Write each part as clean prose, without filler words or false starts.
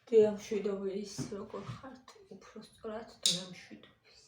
დიამშვიდობის როგორ ხართ? უფრო სწორად დიამშვიდობის.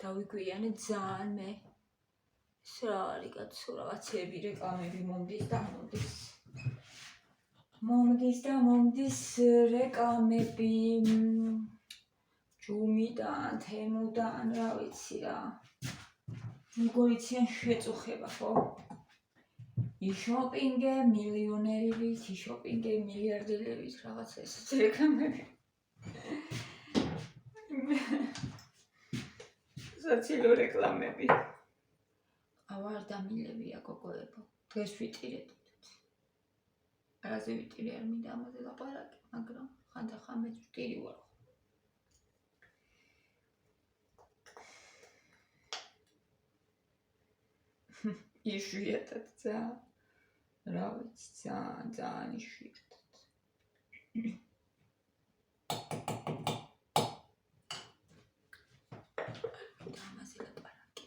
დავიგვიანე ძალიან მე. ეს რა არის კაცო, რაღაცები რეკლამები მომდის და მომდის. მომდის რეკლამები ჯუმიდან, თემუდან, რა ვიცი რა. როგორიციან შეწუხება, ხო? იშოპინგე მილიონერებით, იშოპინგე მილიარდერებით, რაღაცა ესეც რეკლამები. საცილო რეკლამები. ავარ დამილებია გოგოებო. დღეს ვიტირეთ. არაზე ვიტირე არ მინდა ამაზე ლაპარაკი, მაგრამ ხანდახან მე ვტირი ვარ. იშვიათად ძალიან. რა ვიცი, ძალიან იშვიათად. ამაზე ლაპარაკი.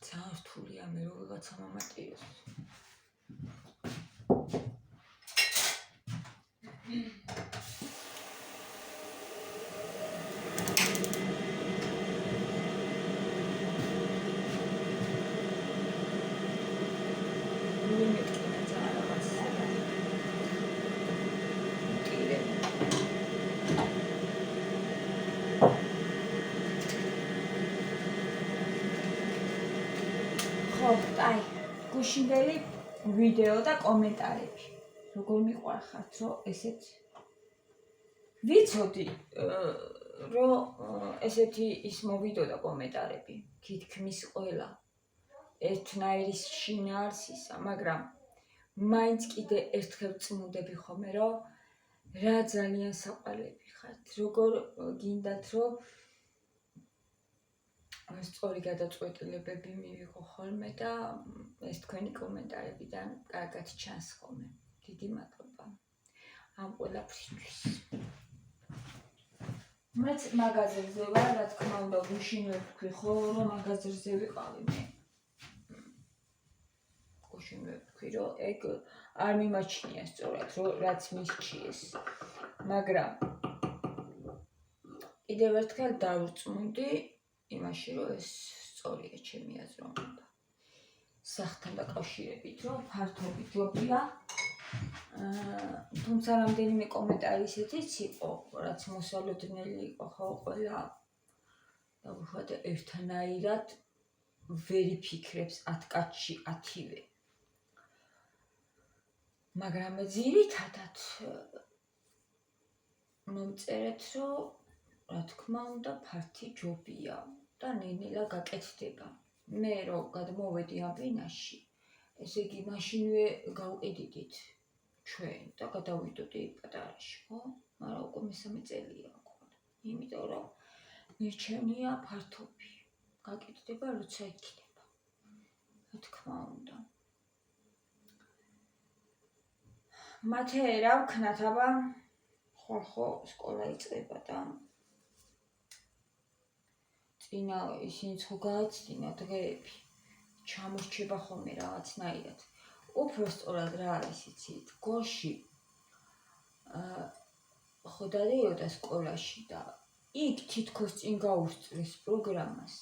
ძალიან რთულია მე რო ვიღაცა მომატიოს. გუშინდელი ვიდეო და კომენტარები. როგორ მიყვარხართ, რომ ესეთ ვიცოდი, რომ ესეთი ის მოვიდოდა კომენტარები. თითქმის ყველა ერთნაირი შინაარსისა, მაგრამ მაინც კიდე ერთხელ წმუდები ხომე, რომ რა ძალიან საყვარლები ხართ. როგორ გინდათ, რომ სწორი გადაწყვეტილებები მივიღო ხოლმე და ეს თქვენი კომენტარებიდან კარგად ჩანს ხოლმე. დიდი მადლობა ამ ყველაფრისთვის. მეც მაღაზიაზე ვარ, რა თქმა უნდა, გუშინ ვერ ვთქვი ხო, რომ მაღაზიაზე ვიყავი მე. გუშინ ვერ ვთქვი, რომ ეგ არ მიმაჩნია სწორად, რომ რაც მისჩიეს. მაგრამ კიდევ ერთხელ დავწმუნდი იმაში, რომ ეს სწორია ჩემი აზროვნება. სახთან დაკავშირებით, რომ ფართობი ჯობია. თუმცა რამდენიმე კომენტარი ისეთიც იყო, რაც მოსალოდნელი იყო, ხო, ყველა დავუშვათ ერთნაირად ვერ იფიქრებს 10 კაცში 10-ვე. მაგრამ ძირითადად მომწერეთ, რომ რა თქმა უნდა ფართი ჯობია და ნელა გაკეთდება. მე რომ გადმოვედი ამ ბინაში, ესე იგი მაშინვე გავყიდიდით ჩვენ და გადავიდოდი პატარაში, ხო? მაგრამ უკვე მესამე წელია უკვე. იმიტომ რომ მირჩენია ფართობი. გაკეთდება როცა იქნება. რა თქმა უნდა. მათე რა ვქნათ, აბა ხო სკოლა იწყება და წინა ისინი ხო გააცდინა დღეები. ჩამორჩება ხოლმე რაღაცნაირად. უფრო სწორად რა არის იცით, გოში ხო დადიოდა სკოლაში და იქ თითქოს წინ გაუსწრის პროგრამას.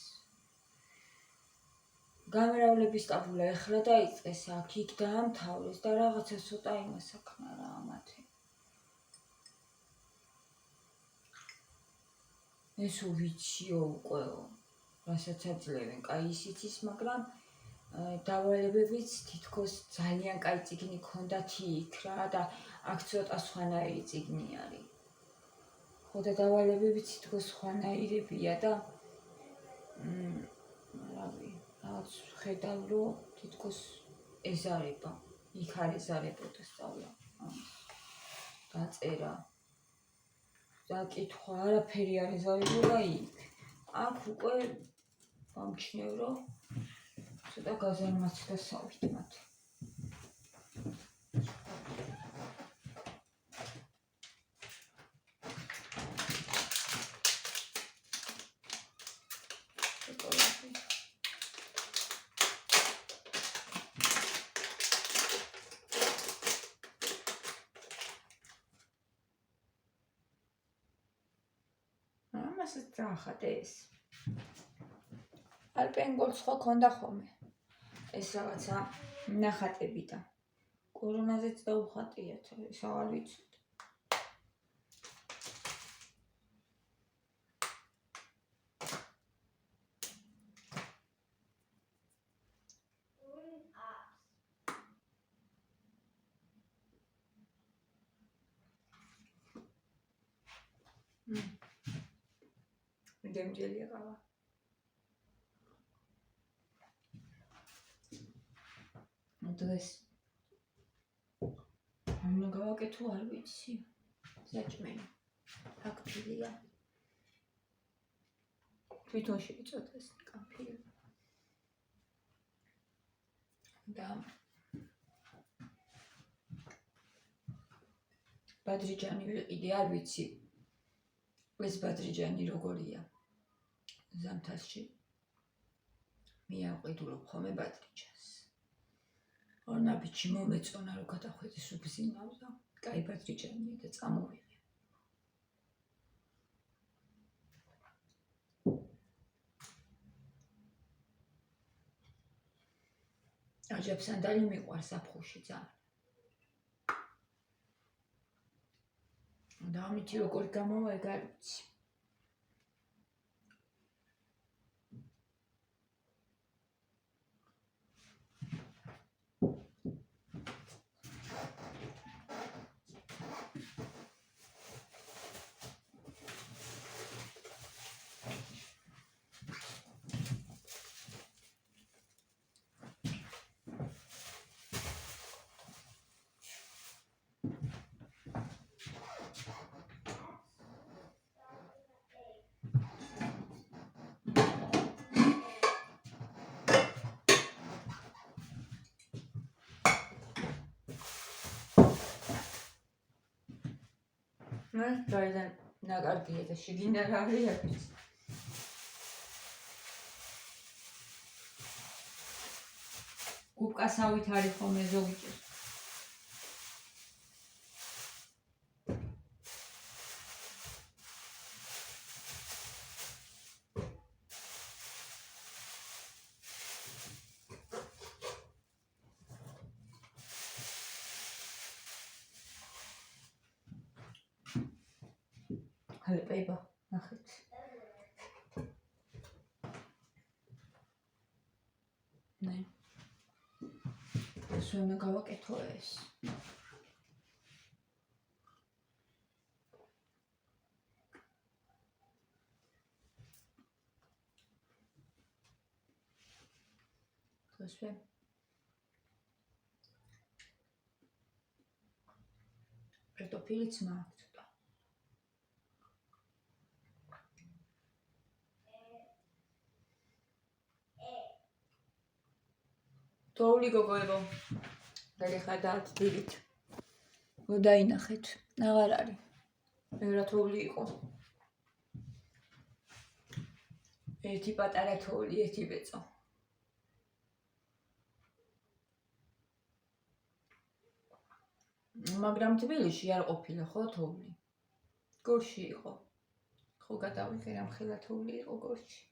გამრავლების ტაბულა ეხლა დაიწყეს აქ, იქ დაამთავრეს და რაღაცა ცოტა იმასაკნა რა მათე. ესო ვიციო უკვე, რასაც აძლევენ, კაი ისიც ის, მაგრამ დავალებებიც თითქოს ძალიან კაი წიგნი ქონდათ იქ რა და აქ ცოტა სხვანაირი წიგნი არის. ხო და დავალებებიც თითქოს სხვანაირებია და რაღაც ხედავ, რომ თითქოს ეზარება, იქ არ ეზარებოდა სწავლა. დაწერა. დაკითხვა, არაფერი არ ეზარებოდა იქ. აქ უკვე გამჩნევ, რომ ცოტა გაზარმაცდა სავით მათ. მას დაახატე ეს. ალპენგოლს ხო ქონდა ხოლმე. ეს რაღაცა ნახატები და კორონაზეც დაუხატიათ, ეს აღარ ვიცით. გემჯელი ყავა. დღეს უნდა გავაკეთო, არ ვიცი. საჭმელი. ფაქტია. თვითონ შეიწოდეს კაფე. და ბადრიჯანი ვიყიდე, არ ვიცი. ეს ბადრიჯანი როგორია? ზამთარში მიაყვიდულობ ხოლმე ბადრიჯანს. ორნაბიჯი მომეწონა, რომ გადახვედეს უბზინავს და კაი ბადრიჯანია და წამოვიღე. აჯაბსანდალი მიყვარს აფხუში ძალიან. და ამითი როგორ გამოვა, ეგ არ ვიცი. რაიდან ნაკარგია და შიგნიდან რა არის? გუბკასავით არის ხოლმე ზოგიჯერ. ხალეპება, ნახეთ. ნე. ეს უნდა გავაკეთო ეს. ხოსვე. კარტოფილიც მაქვს. თოვლი გოგოებო. გადაიხადათ დილით. მოდაინახეთ. აღარ არის. რა თოვლი იყო? ერთი პატარა თოვლი, ერთი ბეწო. მაგრამ თბილისში არ ყოფილა ხო თოვლი? გორში იყო. ხო გადავიღე რამხელა თოვლი იყო გორში.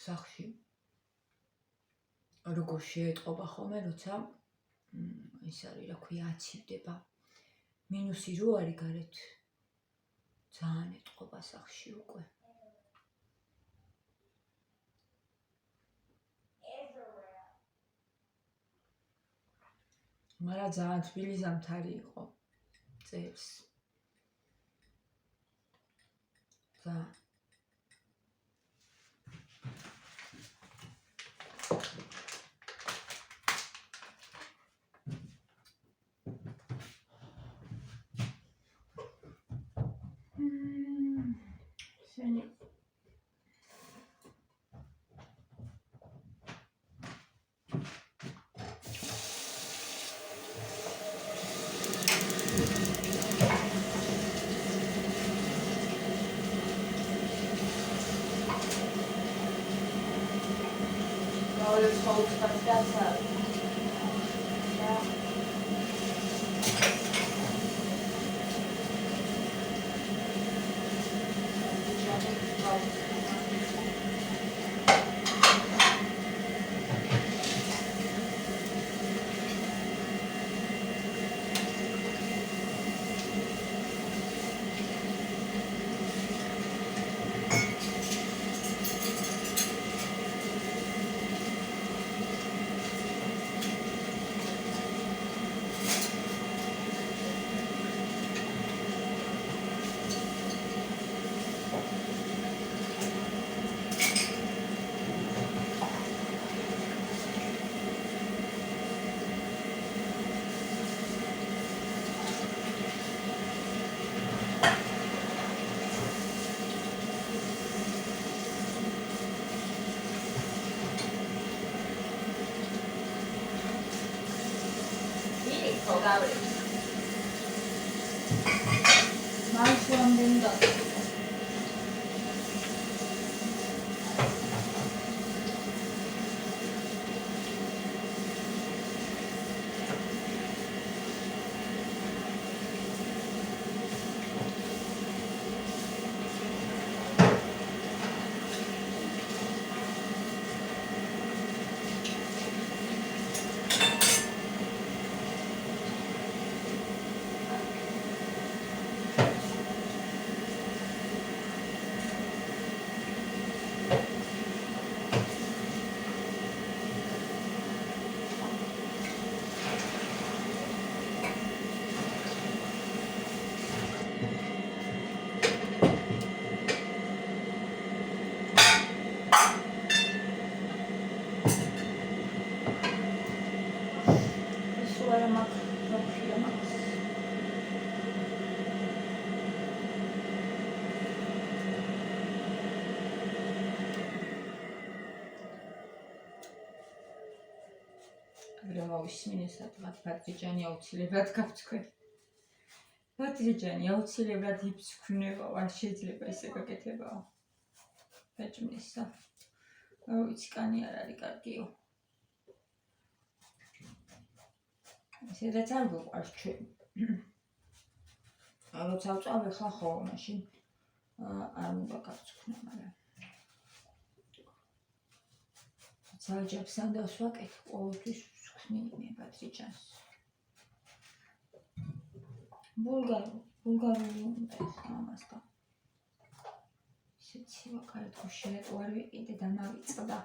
სახში როგორ შეეტყობა ხოლმე, როცა ეს არის, რა ქვია, აცივდება. მინუსი რო არის გარეთ. ძალიან ეტყობა სახში უკვე. მაგრამ ძალიან თბილი ზამთარი იყო. წელს. ძალიან Όλες χώρες τα πιάτσα. Maaşı andığında. Aramak, bakıyamak. Isმინე სადღაც ბადრიჯანი აუცილებლად გავწქვი. ბადრიჯანი აუცილებლად იფსქვნევა, არ შეიძლება ესე გაკეთებაო. ბაჭმისა. ვიცი, კანი არ არის კარგიო. ესედაც არ გვიყვარს ჩვენ. როცა ვწავ ახლა ხო, მაშინ არ უნდა გავწქვნა, მაგრამ საჯაბსთან დავსვაკეთ, ყოველთვის ვსქვნი ბადრიჯანს. ბულგარული უნდა ახლა ამასთან. ისეთი ვაკარეთ ხუშიათ ვარ ვიყიდე და მავიწყდა.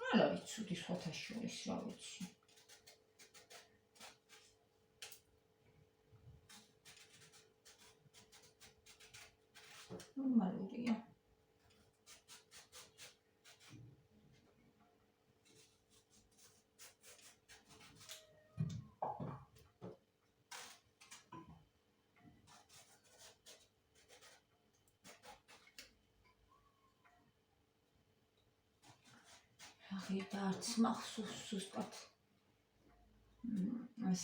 არა ვიცოდი სხვათა შორის რა ვიცი. ნორმალურია. და არც მახსოვს ზუსტად.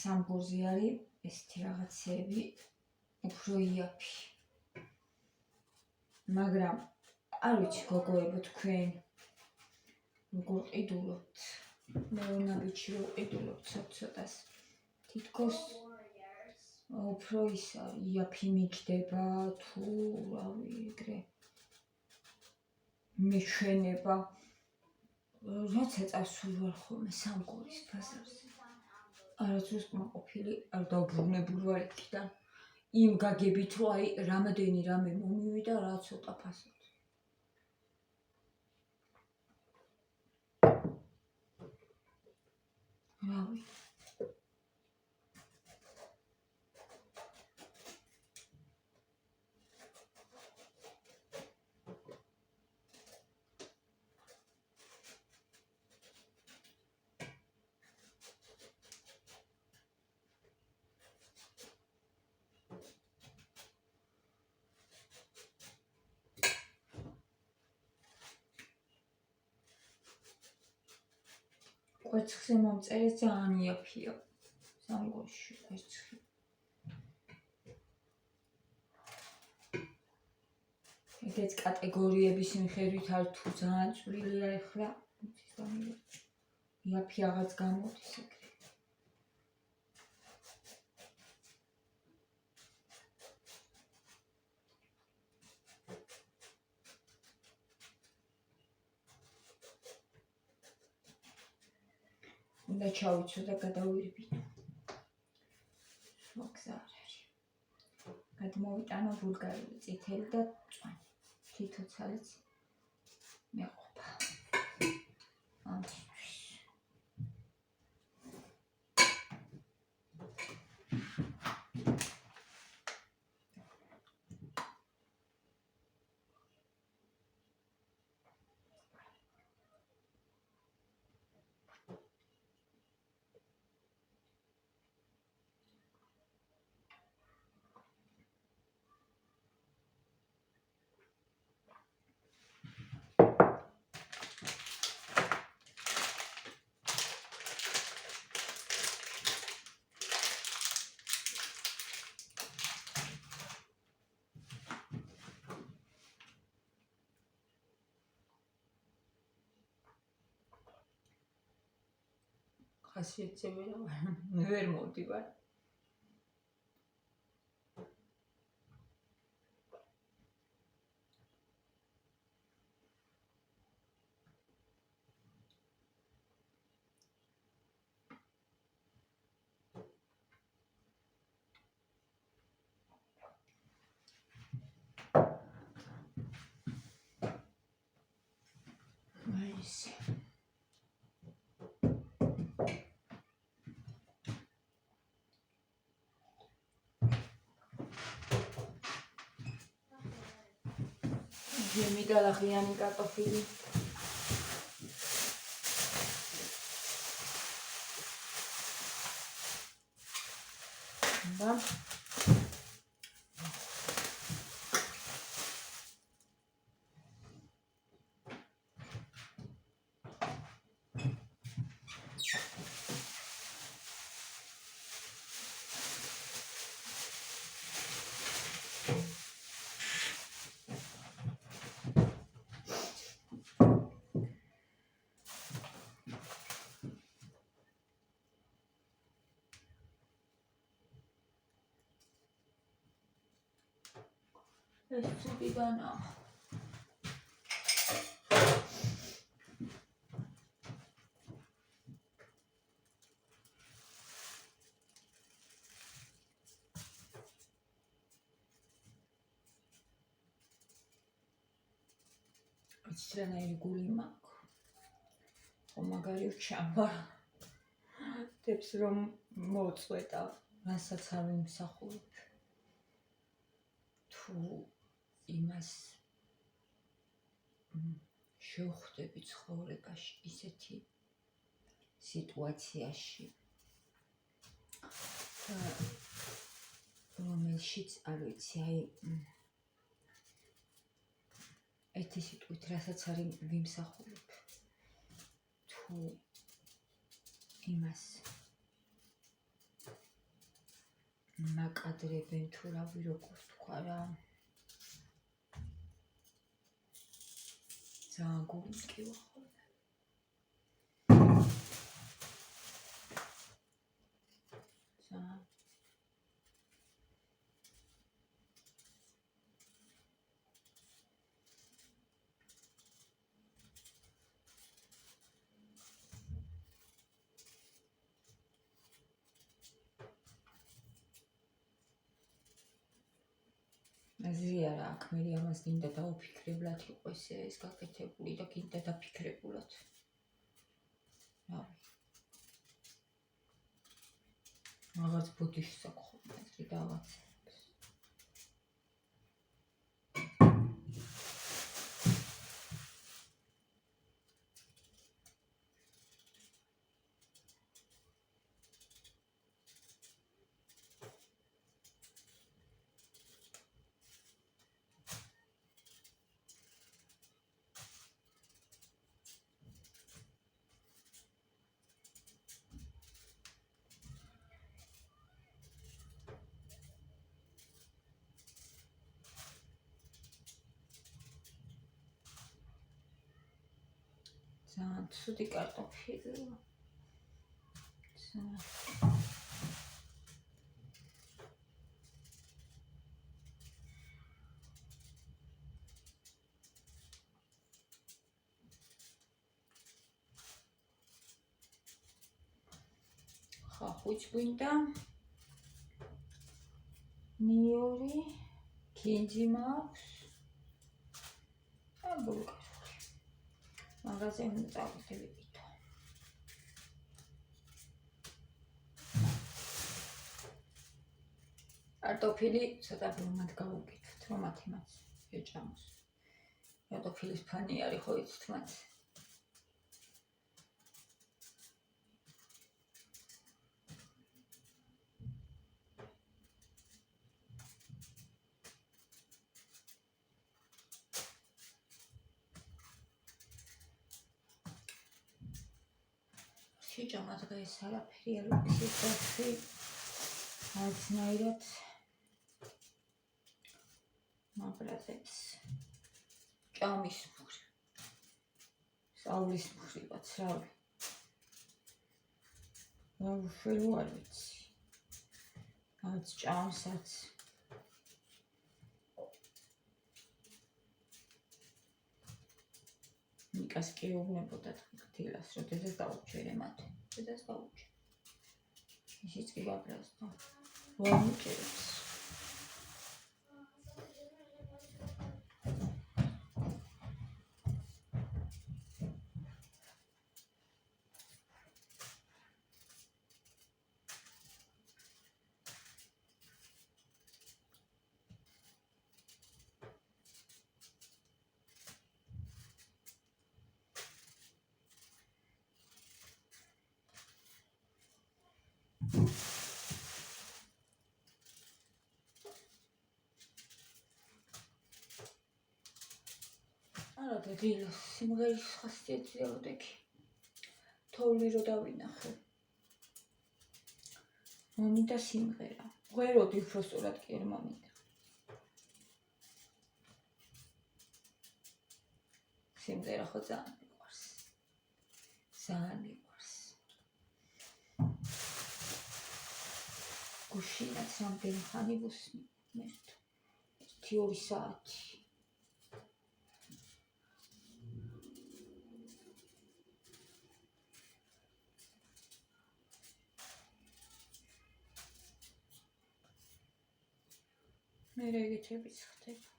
სამბურზე არის ესეთი რაღაცები უფრო იაფი. მაგრამ არ ვიცი გოგოებო თქვენ როგორ ყიდულობთ. მე უნაბიჯი რო ყიდულობთ ცოტას. თითქოს უფრო ისა იაფი მიჯდება თუ რავი ეგრე მიშვენება. როცა წასულ ვარ ხოლმე სამგორის ბაზარზე. არასდროს მაყოფილი არ დავბრუნებული ვარ იქიდან. იმ გაგებით რომ აი რამდენი რამე მომივიდა რა ცოტა ფასად. რავი. კვერცხზე მომწერეს ძალიან იაფია. სამგორში. ოშ ერთხი ეგეც კატეგორიების მიხედვით არ თუ ძალიან წვრილია ეხლა იაფი აღაც გამოდის ეგრე უნდა ჩავიცო და გადავირბინო სხვა გზა არ არის გადმოვიტანო ბულგარული წითელი და მწვანე თითო ცალიც მეყოფა ამისთვის ხასიათზე ვერ მოვდივარ ჟემი და ლაღიანი კარტოფილი და ეს ცუდიდანა ცრენაირი გული მაქვს ხომ მაგარი ვჩამბა დებს რომ მოწყვეტა რასაც არ ვიმსახურებ თუ იმას შევხვდები ცხოვრებაში ისეთი სიტუაციაში რომელშიც არ ვიცი აი ერთი სიტყვით რასაც არ ვიმსახურებ თუ იმას მაკადრებენ თუ რავი როგორ თქვა რა ძალიან გულმტკივა ხოლმე ძალიან აზრია რა აქ მე ამას გინდა დაუფიქრებლად იყო ეს გაკეთებული და გინდა დაფიქრებულად რავი რაღაც ბუდიშს აქვს ხოლმე აზრი დავაცე ძალიან ცუდი კარტოფილია. ხახვიც გვინდა. ნიორი, კინძი მაქვს. ბულგარული. მაღაზია უნდა წავიდებით. კარტოფილი ცოტა ბლომად გავუკეთოთ, რომ მათი ეჭამოს. კარტოფილის ფანი არის ხო იცით მათ? შეჭამა დღეს არაფერი არ ვიცით და არცნაირად მაგრაზებს ჭამის მხრივ, სწავლის მხრივაც რავი. უშველო არ ვიცი. რაც ჭამსაც ნიკას კი ეუბნებოდა დილას, რომ დედას დაუჭერე მათ. დედას დაუჭერე. ისიც კი გაბრაზდა. რა მიჭერებს? არა და დილას სიმღერის ხასიათი დავდექი. თოვლი რო დავინახე. მომიდა სიმღერა. ღვეროდი უფრო სწორად კი არ მომიდა. სიმღერა ხო ძალიან მიყვარს. ძალიან მიყვარს. გუშინაც რამდენი ხანი ვუსმი. მერტ 1-2 საათი. მე რეგეთებიც ხდება.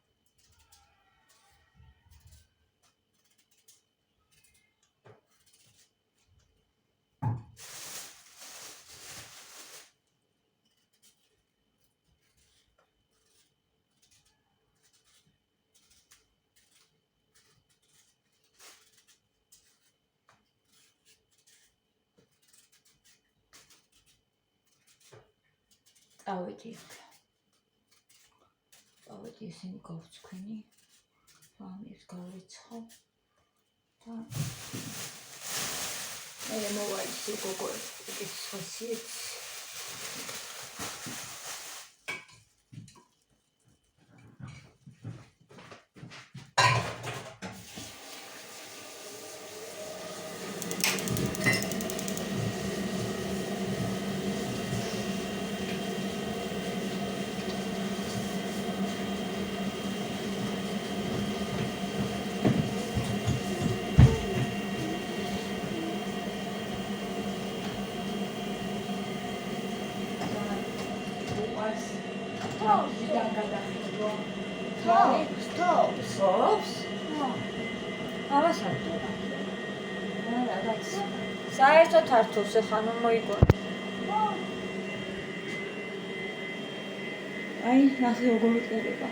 ავედი ისინი გავწქვენი. ამის გავიცხავ და მე მოვაიცი გოგო ეს ხასიათი. საერთოდ ართულს ხანო მოიგონა. აი, ნახე როგორ იწერება.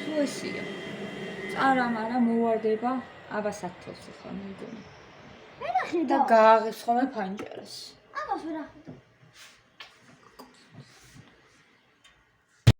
სულ ესია. წარა-მარა მოვარდება, აბას ართულს ხანო მოიგონა. ვერ ახლა და გააღეს ხოლმე ფანჯარას. აბას ვერ ახლა.